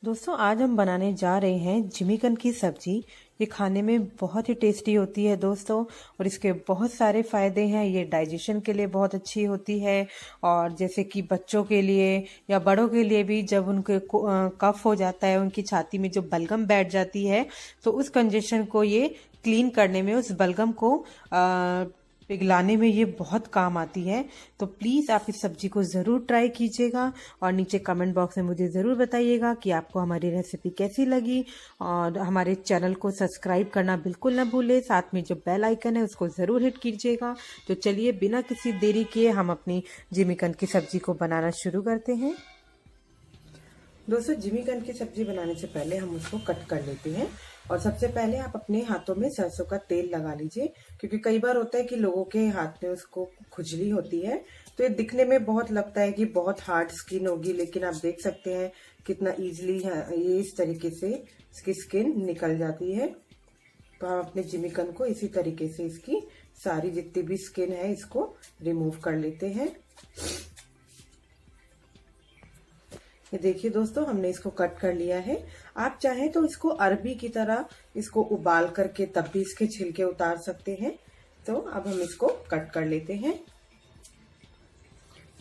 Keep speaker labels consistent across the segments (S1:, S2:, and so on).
S1: दोस्तों आज हम बनाने जा रहे हैं जिमीकंद की सब्जी। ये खाने में बहुत ही टेस्टी होती है दोस्तों, और इसके बहुत सारे फायदे हैं। ये डाइजेशन के लिए बहुत अच्छी होती है, और जैसे कि बच्चों के लिए या बड़ों के लिए भी, जब उनके कफ हो जाता है, उनकी छाती में जो बलगम बैठ जाती है, तो उस कंजेशन को ये क्लीन करने में, उस बलगम को पिघलाने में ये बहुत काम आती है। तो प्लीज़ आप इस सब्जी को ज़रूर ट्राई कीजिएगा, और नीचे कमेंट बॉक्स में मुझे ज़रूर बताइएगा कि आपको हमारी रेसिपी कैसी लगी। और हमारे चैनल को सब्सक्राइब करना बिल्कुल ना भूलें, साथ में जो बेल आइकन है उसको ज़रूर हिट कीजिएगा। तो चलिए बिना किसी देरी किए हम अपनी जिमीकंद की सब्जी को बनाना शुरू करते हैं। दोस्तों जिमीकंद की सब्जी बनाने से पहले हम उसको कट कर लेते हैं। और सबसे पहले आप अपने हाथों में सरसों का तेल लगा लीजिए, क्योंकि कई बार होता है कि लोगों के हाथ में उसको खुजली होती है, तो ये दिखने में बहुत लगता है कि बहुत हार्ड स्किन होगी, लेकिन आप देख सकते हैं कितना इजीली ये इस तरीके से इसकी स्किन निकल जाती है। तो हम अपने जिमीकंद को इसी तरीके से इसकी सारी जितनी भी स्किन है इसको रिमूव कर लेते हैं। ये देखिए दोस्तों, हमने इसको कट कर लिया है। आप चाहें तो इसको अरबी की तरह इसको उबाल करके तब भी इसके छिलके उतार सकते हैं। तो अब हम इसको कट कर लेते हैं।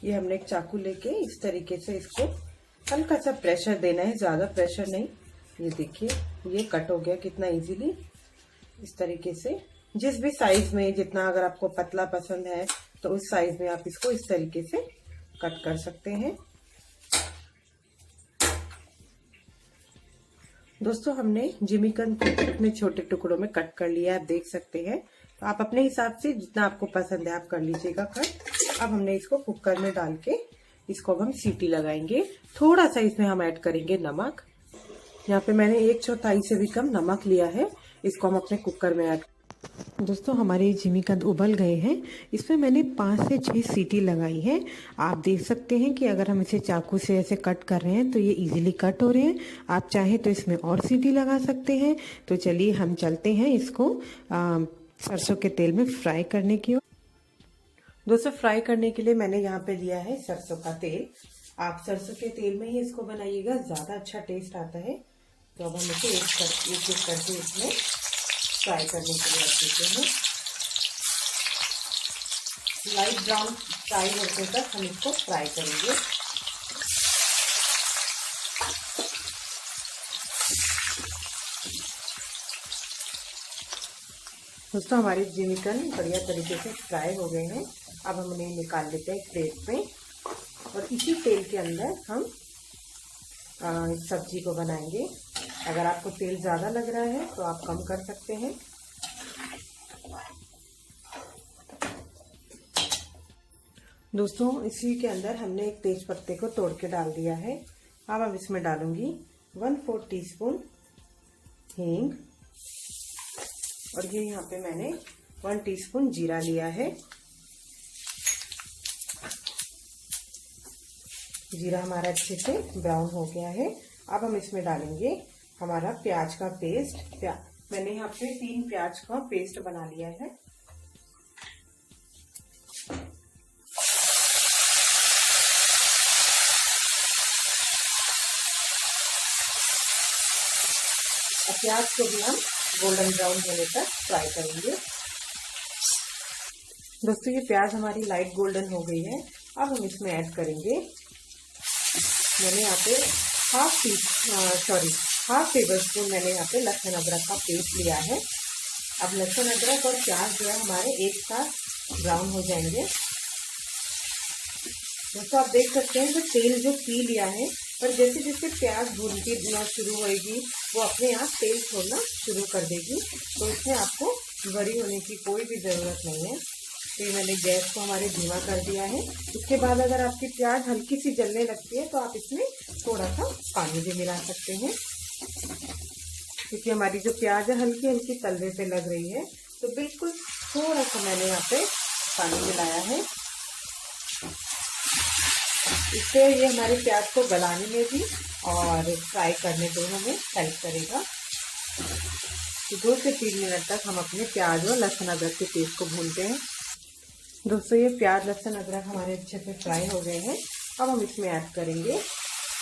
S1: ये हमने एक चाकू लेके इस तरीके से इसको हल्का सा प्रेशर देना है, ज्यादा प्रेशर नहीं। ये देखिए ये कट हो गया कितना इजीली। इस तरीके से जिस भी साइज में, जितना अगर आपको पतला पसंद है तो उस साइज में आप इसको इस तरीके से कट कर सकते हैं। दोस्तों हमने जिमीकंद को इतने छोटे टुकड़ों में कट कर लिया है, आप देख सकते हैं। तो आप अपने हिसाब से जितना आपको पसंद है आप कर लीजिएगा कट। अब हमने इसको कुकर में डाल के इसको अब हम सीटी लगाएंगे। थोड़ा सा इसमें हम ऐड करेंगे नमक। यहाँ पे मैंने 1/4 से भी कम नमक लिया है, इसको हम अपने कुकर में ऐड। दोस्तों हमारे जिमीकंद उबल गए हैं। इसमें मैंने 5 से 6 सीटी लगाई है। आप देख सकते हैं कि अगर हम इसे चाकू से ऐसे कट कर रहे हैं तो ये इजीली कट हो रहे हैं। आप चाहें तो इसमें और सीटी लगा सकते हैं। तो चलिए हम चलते हैं इसको सरसों के तेल में फ्राई करने की ओर। दोस्तों फ्राई करने के लिए मैंने यहाँ पे लिया है सरसों का तेल। आप सरसों के तेल में ही इसको बनाइएगा, ज़्यादा अच्छा टेस्ट आता है। तो अब हम इसे एक करके इसमें फ्राई करने के लिए रख देते हैं। लाइट ब्राउन फ्राई होने तक हम इसको फ्राई करेंगे। दोस्तों हमारे जिमीकंद बढ़िया तरीके से फ्राई हो गए हैं। अब हम इन्हें निकाल लेते हैं एक प्लेट में, और इसी तेल के अंदर हम इस सब्जी को बनाएंगे। अगर आपको तेल ज़्यादा लग रहा है तो आप कम कर सकते हैं। दोस्तों इसी के अंदर हमने एक तेज पत्ते को तोड़ के डाल दिया है। अब इसमें डालूंगी 1/4 टीस्पून हींग, और ये यहाँ पे मैंने 1 टीस्पून जीरा लिया है। जीरा हमारा अच्छे से ब्राउन हो गया है। अब हम इसमें डालेंगे हमारा प्याज का पेस्ट। मैंने यहाँ पे 3 प्याज का पेस्ट बना लिया है। और प्याज को भी हम गोल्डन ब्राउन होने तक फ्राई करेंगे। दोस्तों ये प्याज हमारी लाइट गोल्डन हो गई है। अब हम इसमें ऐड करेंगे, मैंने यहाँ पे हाफ टेबल स्पून मैंने यहाँ पे लहसुन अदरक का पेस्ट लिया है। अब लहसुन अदरक और प्याज जो है हमारे एक साथ ब्राउन हो जाएंगे। दोस्तों आप देख सकते हैं जो तेल जो पी लिया है, पर जैसे जैसे प्याज भूनती शुरू होएगी वो अपने आप तेल छोड़ना शुरू कर देगी। तो इसमें आपको वरी होने की कोई भी ज़रूरत नहीं है। तो मैंने गैस को हमारे धीमा कर दिया है। इसके बाद अगर आपकी प्याज हल्की सी जलने लगती है तो आप इसमें थोड़ा सा पानी भी मिला सकते हैं, क्योंकि हमारी जो प्याज है हल्की हल्की तलवे पे लग रही है। तो बिल्कुल थोड़ा सा मैंने यहाँ पे पानी मिलाया है। इससे ये हमारे प्याज को गलाने में भी और फ्राई करने दोनों में हेल्प करेगा। तो 2 से 3 मिनट तक हम अपने प्याज और लहसुन अदरक के पेस्ट को भूनते हैं। दोस्तों ये प्याज लहसुन अदरक हमारे अच्छे से फ्राई हो गए हैं। अब हम इसमें ऐड करेंगे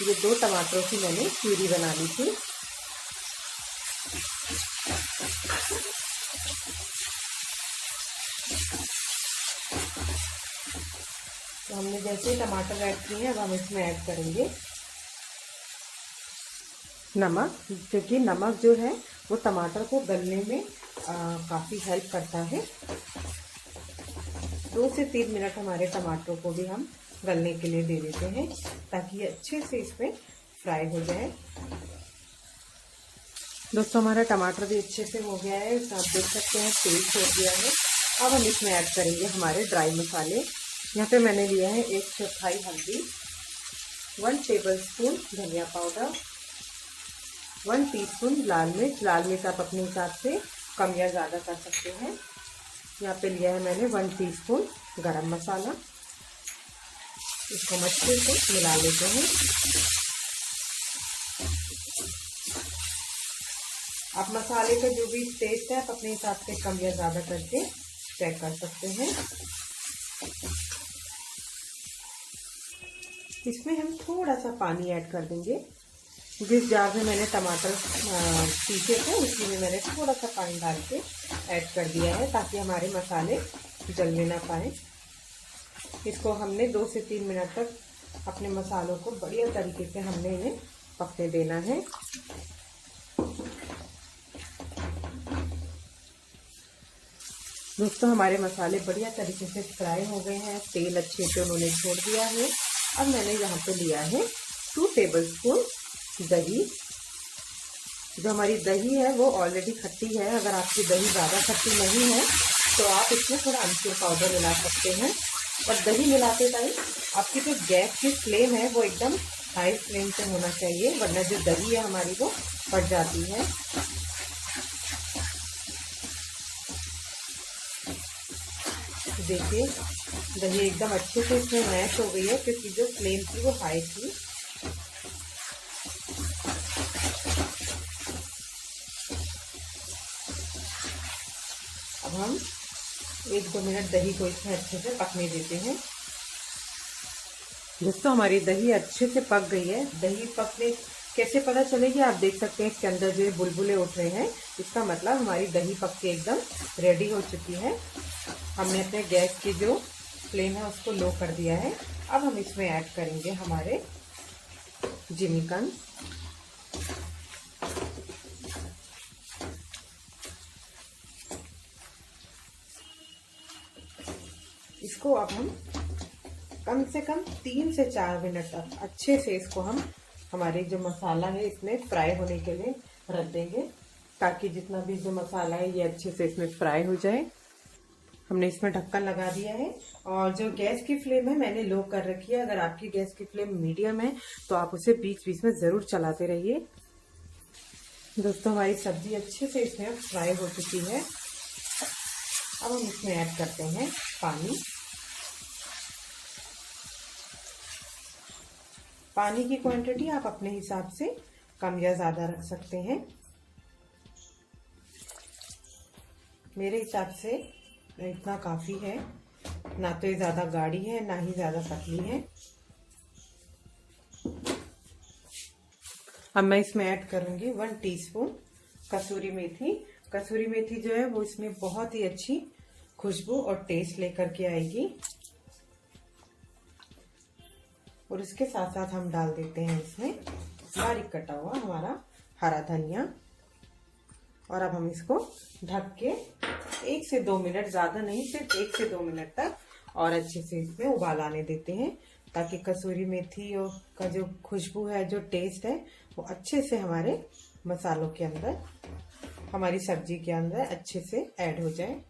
S1: ये 2 टमाटरों की मैंने प्यूरी बना ली थी। तो हमने जैसे टमाटर ऐड किए हैं, अब हम इसमें ऐड करेंगे नमक, क्योंकि नमक जो है वो टमाटर को गलने में काफ़ी हेल्प करता है। 2 से 3 मिनट हमारे टमाटरों को भी हम गलने के लिए दे देते हैं, ताकि ये अच्छे से इसमें फ्राई हो जाए। दोस्तों हमारा टमाटर भी अच्छे से हो गया है, आप देख सकते हैं तेल छोड़ दिया है। अब हम इसमें ऐड करेंगे हमारे ड्राई मसाले। यहाँ पे मैंने लिया है 1/4 हल्दी, 1 टेबलस्पून धनिया पाउडर, 1 टीस्पून लाल मिर्च। लाल मिर्च आप अपने हिसाब से कम या ज़्यादा कर सकते हैं। यहाँ पे लिया है मैंने 1 टीस्पून गरम मसाला। इसको अच्छे से मिला लेते हैं। आप मसाले का जो भी टेस्ट है आप अपने हिसाब से कम या ज़्यादा करके चेक कर सकते हैं। इसमें हम थोड़ा सा पानी ऐड कर देंगे। जिस जार में मैंने टमाटर पीसे थे उसी में मैंने थोड़ा सा पानी डाल के ऐड कर दिया है, ताकि हमारे मसाले जलने ना पाए। इसको हमने 2 से 3 मिनट तक अपने मसालों को बढ़िया तरीके से हमने इन्हें पकने देना है। दोस्तों हमारे मसाले बढ़िया तरीके से फ्राई हो गए हैं, तेल अच्छे से उन्होंने छोड़ दिया है। अब मैंने यहाँ पे लिया है 2 टेबलस्पून दही। जो हमारी दही है वो ऑलरेडी खट्टी है। अगर आपकी दही ज़्यादा खट्टी नहीं है तो आप इसमें थोड़ा अमचूर पाउडर मिला सकते हैं। और दही मिलाते टाइम आपकी जो गैस की फ्लेम है वो एकदम हाई फ्लेम पे होना चाहिए, वरना जो दही है हमारी वो फट जाती है। देखिए दही एकदम अच्छे से इसमें मैश हो गई है, क्योंकि जो फ्लेम थी वो हाई थी। अब हम 1-2 मिनट दही को इसमें अच्छे से पकने देते हैं। दोस्तों हमारी दही अच्छे से पक गई है। दही पकने कैसे पता चलेगी, आप देख सकते हैं इसके अंदर जो बुलबुले उठ रहे हैं, इसका मतलब हमारी दही पक के एकदम रेडी हो चुकी है। हमने अपने गैस की जो फ्लेम है उसको लो कर दिया है। अब हम इसमें ऐड करेंगे हमारे जिमीकंद। इसको अब हम कम से कम 3 से 4 मिनट तक अच्छे से इसको हम हमारे जो मसाला है इसमें फ्राई होने के लिए रख देंगे, ताकि जितना भी जो मसाला है ये अच्छे से इसमें फ्राई हो जाए। हमने इसमें ढक्कन लगा दिया है और जो गैस की फ्लेम है मैंने लो कर रखी है। अगर आपकी गैस की फ्लेम मीडियम है तो आप उसे बीच बीच में ज़रूर चलाते रहिए। दोस्तों हमारी सब्जी अच्छे से इसमें फ्राई हो चुकी है। अब हम इसमें ऐड करते हैं पानी। पानी की क्वांटिटी आप अपने हिसाब से कम या ज़्यादा रख सकते हैं। मेरे हिसाब से इतना काफ़ी है, ना तो ये ज़्यादा गाढ़ी है ना ही ज़्यादा पतली है। अब मैं इसमें ऐड करूँगी 1 टीस्पून कसूरी मेथी। कसूरी मेथी जो है वो इसमें बहुत ही अच्छी खुशबू और टेस्ट लेकर के आएगी। और इसके साथ साथ हम डाल देते हैं इसमें बारीक कटा हुआ हमारा हरा धनिया। और अब हम इसको ढक के 1 से 2 मिनट, ज़्यादा नहीं, सिर्फ 1 से 2 मिनट तक और अच्छे से इसमें उबाल आने देते हैं, ताकि कसूरी मेथी का जो खुशबू है, जो टेस्ट है, वो अच्छे से हमारे मसालों के अंदर, हमारी सब्जी के अंदर अच्छे से ऐड हो जाए।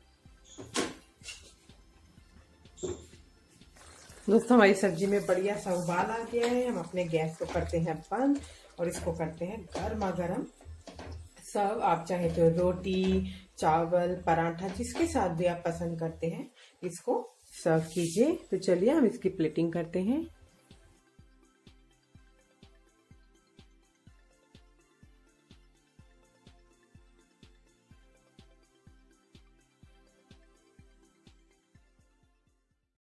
S1: दोस्तों हमारी सब्जी में बढ़िया सा उबाल आ गया है। हम अपने गैस को करते हैं बंद और इसको करते हैं गर्मा गर्म सर्व। आप चाहे तो रोटी, चावल, पराठा, जिसके साथ भी आप पसंद करते हैं इसको सर्व कीजिए। तो चलिए हम इसकी प्लेटिंग करते हैं।